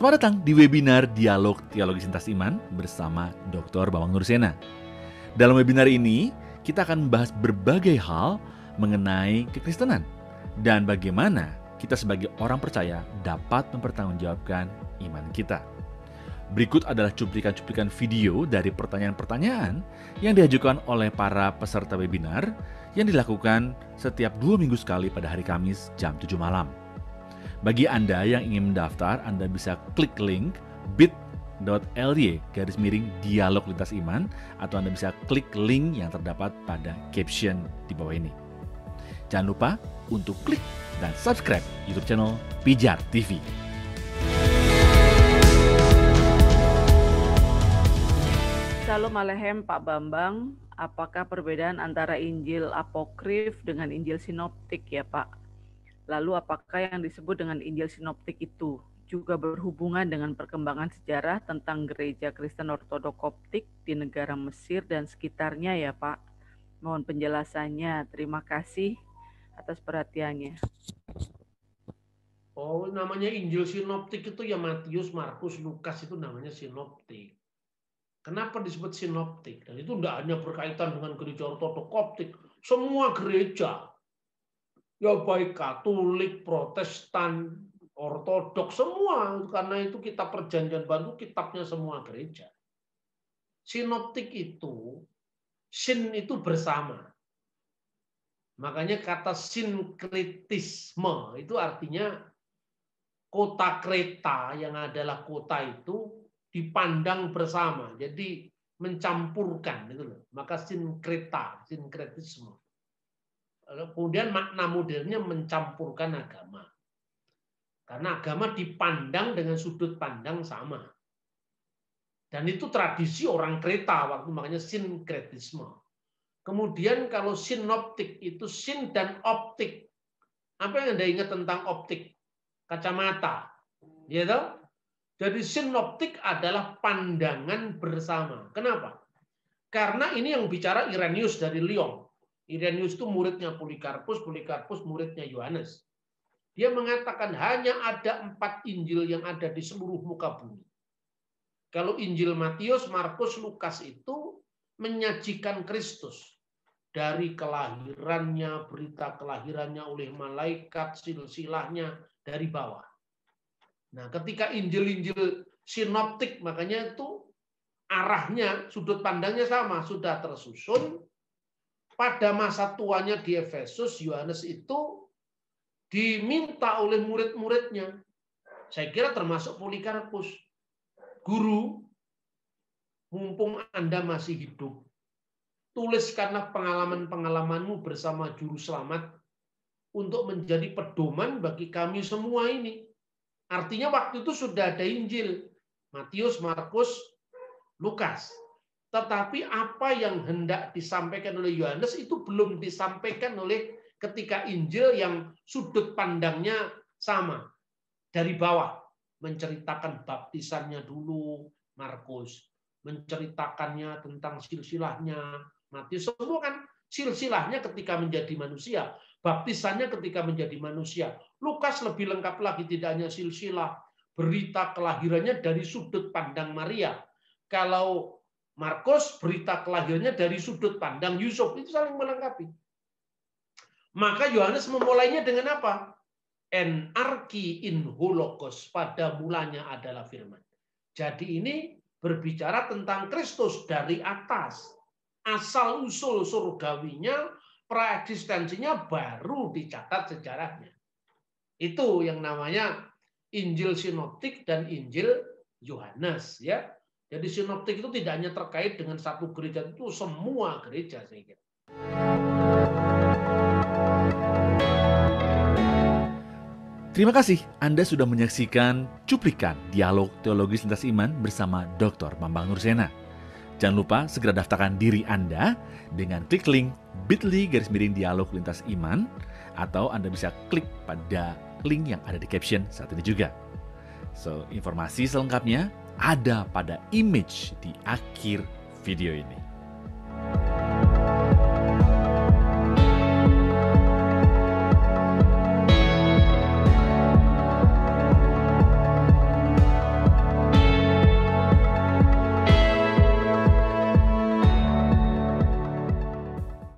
Selamat datang di webinar Dialog Teologi Lintas Iman bersama Dr. Bambang Nursena. Dalam webinar ini, kita akan membahas berbagai hal mengenai kekristenan dan bagaimana kita sebagai orang percaya dapat mempertanggungjawabkan iman kita. Berikut adalah cuplikan-cuplikan video dari pertanyaan-pertanyaan yang diajukan oleh para peserta webinar yang dilakukan setiap 2 minggu sekali pada hari Kamis jam 7 malam. Bagi Anda yang ingin mendaftar, Anda bisa klik link bit.ly/dialog lintas iman atau Anda bisa klik link yang terdapat pada caption di bawah ini. Jangan lupa untuk klik dan subscribe YouTube channel Pijar TV. Shalom Alehem Pak Bambang, apakah perbedaan antara Injil Apokrif dengan Injil Sinoptik ya Pak? Lalu apakah yang disebut dengan Injil Sinoptik itu juga berhubungan dengan perkembangan sejarah tentang gereja Kristen Ortodok Koptik di negara Mesir dan sekitarnya ya Pak? Mohon penjelasannya, terima kasih atas perhatiannya. Oh, namanya Injil Sinoptik itu ya Matius, Markus, Lukas itu namanya Sinoptik. Kenapa disebut sinoptik? Dan itu tidak hanya berkaitan dengan gereja ortodok koptik, semua gereja, ya baik Katolik, Protestan, Ortodok, semua. Karena itu kitab Perjanjian Baru, kitabnya semua gereja. Sinoptik itu, sin itu bersama. Makanya kata sinkretisme itu artinya kota Kreta yang adalah kota itu dipandang bersama, jadi mencampurkan gitu loh. Maka sinkretisme. Kemudian makna modernnya mencampurkan agama. Karena agama dipandang dengan sudut pandang sama. Dan itu tradisi orang Kreta waktu, makanya sinkretisme. Kemudian kalau sinoptik itu sin dan optik. Apa yang Anda ingat tentang optik? Kacamata. Ya toh? Jadi sinoptik adalah pandangan bersama. Kenapa? Karena ini yang bicara Irenaeus dari Lyon. Irenaeus itu muridnya Polikarpus, Polikarpus muridnya Yohanes. Dia mengatakan hanya ada 4 Injil yang ada di seluruh muka bumi. Kalau Injil Matius, Markus, Lukas itu menyajikan Kristus. Dari kelahirannya, berita kelahirannya oleh malaikat, silsilahnya dari bawah. Nah, ketika Injil-Injil sinoptik, makanya itu arahnya, sudut pandangnya sama, sudah tersusun. Pada masa tuanya di Efesus, Yohanes itu diminta oleh murid-muridnya. Saya kira termasuk Polikarpus. Guru, mumpung Anda masih hidup, tuliskanlah pengalaman-pengalamanmu bersama Juru Selamat untuk menjadi pedoman bagi kami semua ini. Artinya waktu itu sudah ada Injil, Matius, Markus, Lukas. Tetapi apa yang hendak disampaikan oleh Yohanes itu belum disampaikan oleh ketika Injil yang sudut pandangnya sama. Dari bawah, menceritakan baptisannya dulu, Markus. Menceritakannya tentang silsilahnya, Matius. Semua kan silsilahnya ketika menjadi manusia. Baptisannya ketika menjadi manusia. Lukas lebih lengkap lagi, tidak hanya silsilah, berita kelahirannya dari sudut pandang Maria. Kalau Markus, berita kelahirannya dari sudut pandang Yusuf. Itu saling melengkapi. Maka Yohanes memulainya dengan apa? En arki in hologos, pada mulanya adalah firman. Jadi ini berbicara tentang Kristus dari atas. Asal-usul surgawinya, praeksistensinya baru dicatat sejarahnya. Itu yang namanya Injil Sinoptik dan Injil Yohanes, ya. Jadi sinoptik itu tidak hanya terkait dengan satu gereja, itu semua gereja saya kira. Terima kasih Anda sudah menyaksikan cuplikan Dialog Teologis Lintas Iman bersama Dr. Bambang Nursena. Jangan lupa segera daftarkan diri Anda dengan klik link bit.ly/dialog lintas iman atau Anda bisa klik pada link yang ada di caption saat ini juga. So, informasi selengkapnya ada pada image di akhir video ini.